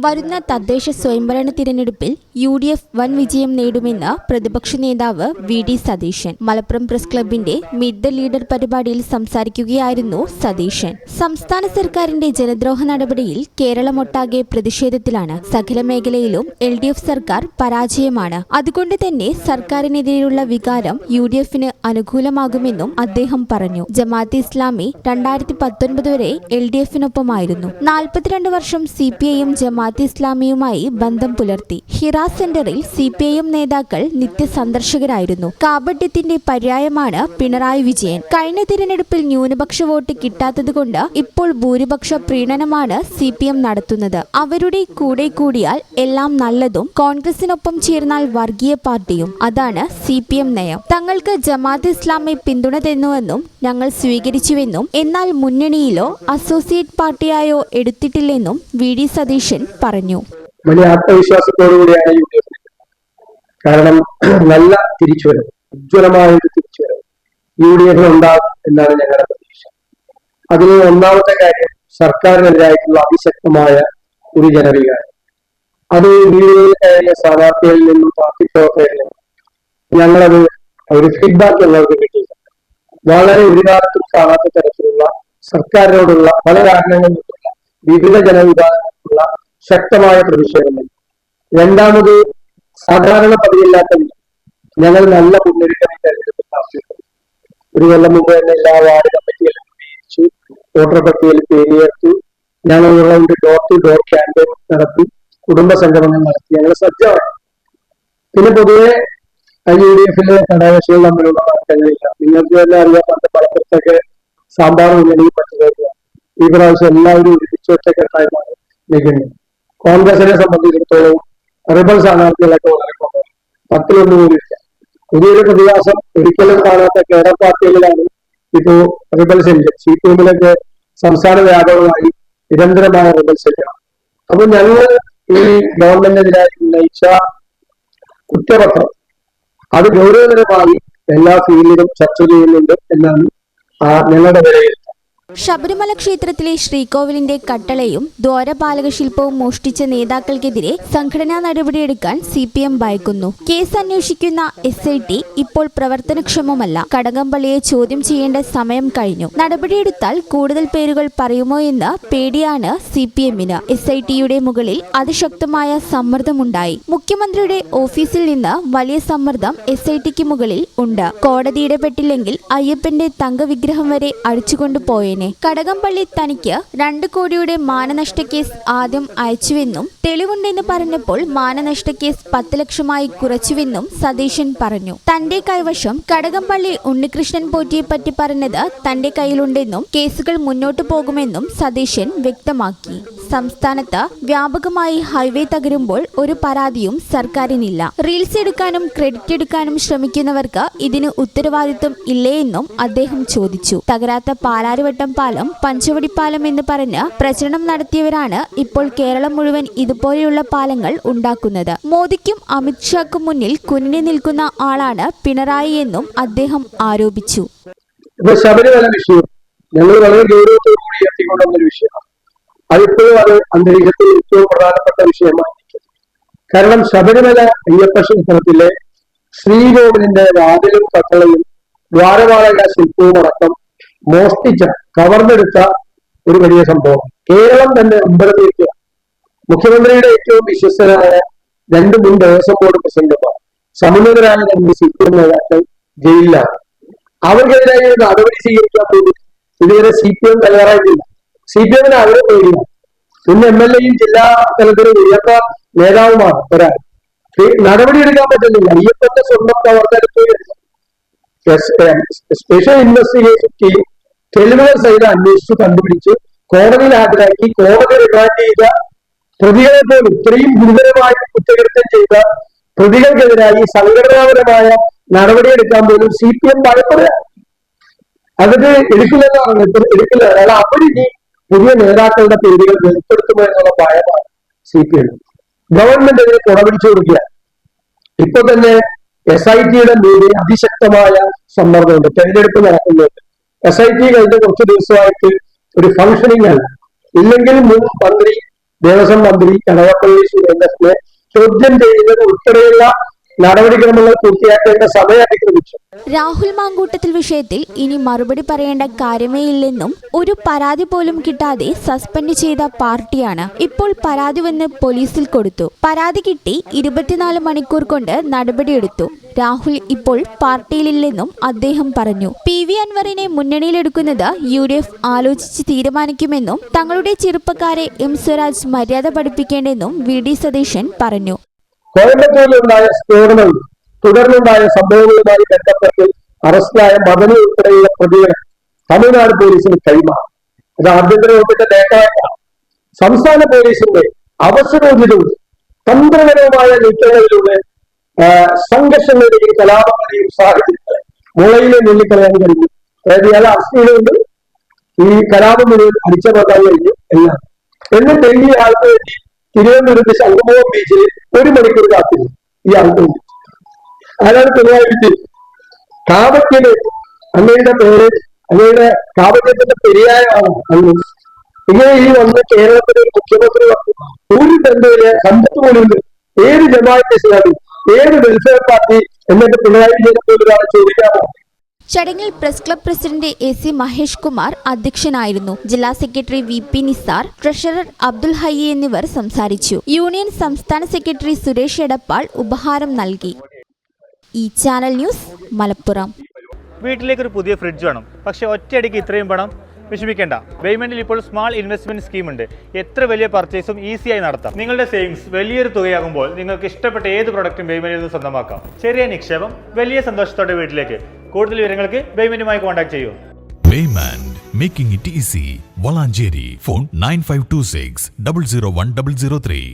വരുന്ന തദ്ദേശ സ്വയംഭരണ തിരഞ്ഞെടുപ്പിൽ UDF വൻ വിജയം നേടുമെന്ന് പ്രതിപക്ഷ നേതാവ് VD സതീശൻ. മലപ്പുറം പ്രസ് ക്ലബിന്റെ മീറ്റ് ദ ലീഡർ പരിപാടിയിൽ സംസാരിക്കുകയായിരുന്നു സതീശൻ. സംസ്ഥാന സർക്കാരിന്റെ ജനദ്രോഹ നടപടിയിൽ കേരളമൊട്ടാകെ പ്രതിഷേധത്തിലാണ്. സകല മേഖലയിലും LDF സർക്കാർ പരാജയമാണ്. അതുകൊണ്ട് തന്നെ സർക്കാരിനെതിരെയുള്ള വികാരം UDFന് അനുകൂലമാകുമെന്നും അദ്ദേഹം പറഞ്ഞു. ജമാഅത്തെ ഇസ്ലാമി 2019 വരെ LDFനൊപ്പമായിരുന്നു. 42 വർഷം CPIയും ജമാഅത്തെ ഇസ്ലാമിയുമായി ബന്ധം പുലർത്തി. ഹിറ സെന്ററിൽ CPIM നേതാക്കൾ നിത്യസന്ദർശകരായിരുന്നു. കാപട്യത്തിന്റെ പര്യായമാണ് പിണറായി വിജയൻ. കഴിഞ്ഞ തിരഞ്ഞെടുപ്പിൽ ന്യൂനപക്ഷ വോട്ട് കിട്ടാത്തതുകൊണ്ട് ഇപ്പോൾ ഭൂരിപക്ഷ പ്രീണനമാണ് CPM നടത്തുന്നത്. അവരുടെ കൂടെ കൂടിയാൽ എല്ലാം നല്ലതും കോൺഗ്രസിനൊപ്പം ചേർന്നാൽ വർഗീയ പാർട്ടിയും. അതാണ് CPM നയം. തങ്ങൾക്ക് ജമാഅത്തെ ഇസ്ലാമി പിന്തുണ തന്നുവെന്നും ഞങ്ങൾ സ്വീകരിച്ചുവെന്നും എന്നാൽ മുന്നണിയിലോ അസോസിയേറ്റ് പാർട്ടിയായോ എടുത്തിട്ടില്ലെന്നും VD സതീശൻ പറഞ്ഞു. വലിയ ആത്മവിശ്വാസത്തോടുകൂടിയാണ് UDF. കാരണം നല്ല തിരിച്ചുവരവ്, ഉജ്ജ്വലമായ ഒരു തിരിച്ചുവരവ് UDF ഉണ്ടാകും എന്നാണ് ഞങ്ങളുടെ പ്രതീക്ഷ. അതിന് ഒന്നാമത്തെ കാര്യം സർക്കാരിനെതിരായിട്ടുള്ള അതിശക്തമായ ഒരു ജനവികാരം. അത് വീടുകളിൽ കയറിയ സ്ഥാനാർത്ഥികളിൽ നിന്നും പാർട്ടി പ്രവർത്തകരിൽ നിന്നും ഞങ്ങളത് ഒരു ഫീഡ്ബാക്ക് ഞങ്ങൾക്ക് കിട്ടിയിട്ടുണ്ട്. വളരെ ഒരു കാലത്തും കാണാത്ത തരത്തിലുള്ള സർക്കാരിനോടുള്ള പല കാരണങ്ങളിൽ നിന്നുള്ള വിവിധ ജനവിഭാഗങ്ങൾക്കുള്ള ശക്തമായ പ്രതിഷേധങ്ങൾ. രണ്ടാമത് സാധാരണ പതിവില്ലാത്ത ഞങ്ങൾ നല്ല മുന്നൊരുക്കം തെരഞ്ഞെടുപ്പ് നടത്തിയിട്ടുണ്ട്. ഒരു കൊല്ലം മുമ്പ് തന്നെ എല്ലാ വാർഡ് കമ്മിറ്റികളും രൂപീകരിച്ചു, വോട്ടർ പട്ടികയിൽ പേര് ചേർത്തു. ഞങ്ങൾ ഡോർ ടു ഡോർ ക്യാമ്പയിൻ നടത്തി, കുടുംബ സംഗമങ്ങൾ നടത്തി. ഞങ്ങൾ സജ്ജമാണ്. പിന്നെ പൊതുവെ UDFിലെ ഘടകകക്ഷികൾ തമ്മിലുള്ള മാറ്റങ്ങളില്ല. നിങ്ങൾക്ക് തന്നെ അറിയാം, പണ്ട് പലപ്പോഴത്തൊക്കെ സാമ്പാർ മുന്നണിയിൽ പറ്റുകയില്ല. ഈ പ്രാവശ്യം എല്ലാവരും ഒരുമിച്ച് ഒറ്റക്കെട്ടായി മാറി നിൽക്കുന്നു. കോൺഗ്രസിനെ സംബന്ധിച്ചിടത്തോളം റിബൽ സ്ഥാനാർത്ഥികളൊക്കെ വളരെ കുറവ്, 10 പോലുമില്ല. പുതിയൊരു പ്രതിഭാസം ഒരിക്കലും കാണാത്ത കേരള പാർട്ടികളിലാണ് ഇപ്പോ റിബൽ ശല്യം. CPMലൊക്കെ സംസ്ഥാന വ്യാപകമായി നിരന്തരമായ റിബൽ ശല്യമാണ്. അപ്പൊ ഞങ്ങൾ ഈ ഗവൺമെന്റിനെതിരായി ഉന്നയിച്ച കുറ്റപത്രം അത് ഗൗരവതരമായി എല്ലാ ഫീൽഡിലും ചർച്ച ചെയ്യുന്നുണ്ട് എന്നാണ് ഞങ്ങളുടെ വിലയിരുത്തൽ. ശബരിമല ക്ഷേത്രത്തിലെ ശ്രീകോവിലിന്റെ കട്ടളയും ദ്വാരപാലക ശില്പവും മോഷ്ടിച്ച നേതാക്കൾക്കെതിരെ സംഘടനാ നടപടിയെടുക്കാൻ CPM ഭയക്കുന്നു. കേസ് അന്വേഷിക്കുന്ന SIT ഇപ്പോൾ പ്രവർത്തനക്ഷമമല്ല. കടകംപള്ളിയെ ചോദ്യം ചെയ്യേണ്ട സമയം കഴിഞ്ഞു. നടപടിയെടുത്താൽ കൂടുതൽ പേരുകൾ പറയുമോ എന്ന പേടിയാണ് CPMന്. SITയുടെ മുകളിൽ അതിശക്തമായ സമ്മർദ്ദമുണ്ടായി. മുഖ്യമന്ത്രിയുടെ ഓഫീസിൽ നിന്ന് വലിയ സമ്മർദ്ദം SITക്ക് മുകളിൽ ഉണ്ട്. കോടതി ഇടപെട്ടില്ലെങ്കിൽ അയ്യപ്പന്റെ തങ്കവിഗ്രഹം വരെ അടിച്ചുകൊണ്ടുപോയി. കടകംപള്ളി തനിക്ക് 2 കോടിയുടെ മാനനഷ്ട കേസ് ആദ്യം അയച്ചുവെന്നും തെളിവുണ്ടെന്ന് പറഞ്ഞപ്പോൾ മാനനഷ്ട കേസ് 10 ലക്ഷമായി കുറച്ചുവെന്നും സതീശൻ പറഞ്ഞു. തന്റെ കൈവശം കടകംപള്ളി ഉണ്ണികൃഷ്ണൻ പോറ്റിയെ പറ്റി പറഞ്ഞത് തന്റെ കയ്യിലുണ്ടെന്നും കേസുകൾ മുന്നോട്ടു പോകുമെന്നും സതീശൻ വ്യക്തമാക്കി. സംസ്ഥാനത്ത് വ്യാപകമായി ഹൈവേ തകരുമ്പോൾ ഒരു പരാതിയും സർക്കാരിനില്ല. റീൽസ് എടുക്കാനും ക്രെഡിറ്റ് എടുക്കാനും ശ്രമിക്കുന്നവർക്ക് ഇതിന് ഉത്തരവാദിത്വം ഇല്ലേ എന്നും അദ്ദേഹം ചോദിച്ചു. തകരാത്ത പാലാരിവട്ടം പാലം പഞ്ചവടിപ്പാലം എന്ന് പറഞ്ഞ് പ്രചരണം നടത്തിയവരാണ് ഇപ്പോൾ കേരളം മുഴുവൻ ഇതുപോലെയുള്ള പാലങ്ങൾ ഉണ്ടാക്കുന്നത്. മോദിക്കും അമിത്ഷാക്കും മുന്നിൽ കുനിഞ്ഞു നിൽക്കുന്ന ആളാണ് പിണറായി എന്നും അദ്ദേഹം ആരോപിച്ചു. ശബരിമല വിഷയം ഞങ്ങൾ വളരെ ഗൗരവത്തോടുകൂടി ഉയർത്തിക്കൊണ്ടുവന്നൊരു വിഷയമാണ്. അതിപ്പോഴും അത് അന്തരീക്ഷത്തിൽ ഏറ്റവും പ്രധാനപ്പെട്ട വിഷയമായിരിക്കും. കാരണം ശബരിമല അയ്യപ്പ ക്ഷേത്രത്തിലെ ശ്രീകോവിലിന്റെ വാതിലും കട്ടളയും ദ്വാരപാലക ശില്പവും അടക്കം മോഷ്ടിച്ച, കവർന്നെടുത്ത ഒരു വലിയ സംഭവം. കേരളം തന്നെ അമ്പരത്തിരിക്കുക. മുഖ്യമന്ത്രിയുടെ ഏറ്റവും വിശ്വസ്തരായ 2 മുൻ ദേവസ്വം ബോർഡ് പ്രസിഡന്റുമാർ, സമുന്നതരായ 2 CPM നേതാക്കൾ ജയിലിലാണ്. അവർക്കെതിരായി ഒരു നടപടി സ്വീകരിക്കാൻ പോലും ഇതുവരെ CPM തയ്യാറായിട്ടില്ല. CPMന് അവരെ പേടിയാണ്. പിന്നെ MLAയും ജില്ലാ തലത്തിലും ഉയർന്ന നേതാവുമാണ് ഒരാൾ. നടപടിയെടുക്കാൻ പറ്റുന്നില്ല. അയ്യപ്പന്റെ സ്വന്തം പ്രവർത്തനത്തിൽ സ്പെഷ്യൽ ഇൻവെസ്റ്റിഗേഷൻ ടീം തെളിവുകൾ സഹിതം അന്വേഷിച്ചു കണ്ടുപിടിച്ച് കോടതിയിൽ ഹാജരാക്കി കോടതി റിമാൻഡ് ചെയ്ത പ്രതികളെ പോലും, ഇത്രയും ഗുരുതരമായി കുറ്റകൃത്യം ചെയ്ത പ്രതികൾക്കെതിരായി സംഘടനാപരമായ നടപടിയെടുക്കാൻ പോലും CPM ഭയപ്പെടുക. അതിന് എടുക്കില്ലെന്ന് പറഞ്ഞിട്ട് എടുക്കില്ല. അയാൾ അവരിനി പുതിയ നേതാക്കളുടെ പേരുകൾ വെളിപ്പെടുത്തുമോ എന്നുള്ള ഭയമാണ് CPM. ഗവൺമെന്റ് അതിന് കുടപിടിച്ചു കൊടുക്കുക. ഇപ്പൊ തന്നെ SITയുടെ മേലെ അതിശക്തമായ സമ്മർദ്ദമുണ്ട്. തെരഞ്ഞെടുപ്പ് നടക്കുന്നുണ്ട്. SIT കഴിഞ്ഞ കുറച്ച് ദിവസമായിട്ട് ഒരു ഫംഗ്ഷനിങ് അല്ല. ഇല്ലെങ്കിൽ മുൻ മന്ത്രി ദേവസ്വം മന്ത്രി കടകംപള്ളി സുരേന്ദ്രനെ ചോദ്യം ചെയ്യുന്നത് ഉൾപ്പെടെയുള്ള നടപടിക്രമങ്ങൾ പൂർത്തിയാക്കേണ്ട സമയം അതിക്രമിച്ചു. രാഹുൽ മാങ്കൂട്ടത്തിൽ വിഷയത്തിൽ ഇനി മറുപടി പറയേണ്ട കാര്യമേയില്ലെന്നും ഒരു പരാതി പോലും കിട്ടാതെ സസ്പെൻഡ് ചെയ്ത പാർട്ടിയാണ് ഇപ്പോൾ പരാതി വന്ന് പോലീസിൽ കൊടുത്തു. പരാതി കിട്ടി 24 മണിക്കൂർ കൊണ്ട് നടപടിയെടുത്തു. രാഹുൽ ഇപ്പോൾ പാർട്ടിയിലില്ലെന്നും അദ്ദേഹം പറഞ്ഞു. PV അൻവറിനെ മുന്നണിയിലെടുക്കുന്നത് UDF ആലോചിച്ച് തീരുമാനിക്കുമെന്നും തങ്ങളുടെ ചെറുപ്പക്കാരെ M സ്വരാജ് മര്യാദ പഠിപ്പിക്കേണ്ടെന്നും VD സതീശൻ പറഞ്ഞു. കോയമ്പത്തൂരിലുണ്ടായ സ്ഫോടനവും തുടർന്നുണ്ടായ സംഭവങ്ങളുമായി ബന്ധപ്പെട്ട് അറസ്റ്റിലായ മദനി ഉൾപ്പെടെയുള്ള പ്രതികളെ തമിഴ്നാട് പോലീസിന് കൈമാറി. അത് ആഭ്യന്തര വകുപ്പിന്റെ ഡേറ്റയല്ല. സംസ്ഥാന പോലീസിന്റെ അവസരോചിതവും തന്ത്രപരവുമായ നീക്കങ്ങളിലൂടെ സംഘർഷങ്ങളുടെയും കലാപങ്ങളുടെയും സാഹചര്യങ്ങളെ മുളയിലെ നെല്ലിക്കളയാൻ കഴിഞ്ഞു. അതായത് ഇയാളെ അറസ്റ്റ് ചെയ്തുകൊണ്ട് ഈ കലാപം മുഴുവൻ അടിച്ചമർത്താൻ കഴിഞ്ഞു എല്ലാം. എന്നിട്ട് ഈ ആൾക്ക് വേണ്ടി തിരുവനന്തപുരത്ത് ശംഖുമുഖം ബീച്ചിൽ 1 മണിക്കൂർ കാത്തിരുന്നു ഈ ആൾക്ക് വേണ്ടി. ആരാണ് പിണറായി വിജയൻ? കാവ്യത്തിന് അങ്ങയുടെ പേര്, അങ്ങയുടെ കാവ്യത്തിന്റെ പെരിയായാണ് അന്ന്. ഇങ്ങനെ ഈ വന്ന് കേരളത്തിലെ മുഖ്യമന്ത്രി ഒരു ബന്ധുവിനെ സമ്പത്ത് പോലും ഏത് ജമാഅത്ത് ഇസ്ലാമി, ഏത് വെൽഫെയർ പാർട്ടി എന്നിട്ട് പിണറായി വിജയനെ പോലും ചോദിക്കാമോ? ചടങ്ങിൽ press club president AC Mahesh Kumar അധ്യക്ഷനായിരുന്നു. ജില്ലാ secretary VP Nisar, treasurer Abdul Hayyi എന്നിവർ സംസാരിച്ചു. യൂണിയൻ സംസ്ഥാന സെക്രട്ടറി സുരേഷ് എടപ്പാൾ ഉപഹാരം നൽകി. ഈ ചാനൽ ന്യൂസ്, മലപ്പുറം. വീട്ടിലേക്കൊരു പുതിയ ഫ്രിഡ്ജ് വേണം, പക്ഷേ ഒറ്റയടിക്ക് ഇത്രയും പണം? വിഷമിക്കേണ്ട, പേയ്മെന്റിൽ ഇപ്പോൾ സ്മാൾ ഇൻവെസ്റ്റ്മെന്റ് സ്കീം ഉണ്ട്. എത്ര വലിയ പർച്ചേസും ഈസിയായി നടത്താം. നിങ്ങളുടെ സേവിങ്സ് വലിയൊരു തുകയാകുമ്പോൾ നിങ്ങൾക്ക് ഇഷ്ടപ്പെട്ട ഏത് പ്രൊഡക്റ്റും പേയ്മെന്റിൽ നിന്ന് സ്വന്തമാക്കാം. ചെറിയ നിക്ഷേപം, വലിയ സന്തോഷത്തോടെ വീട്ടിലേക്ക്. കൂടുതൽ വിവരങ്ങൾക്ക് പേയ്മെന്റുമായി കോൺടാക്ട് ചെയ്യൂ. Payment, making it easy. Valanjeri. Phone 9526 001 003.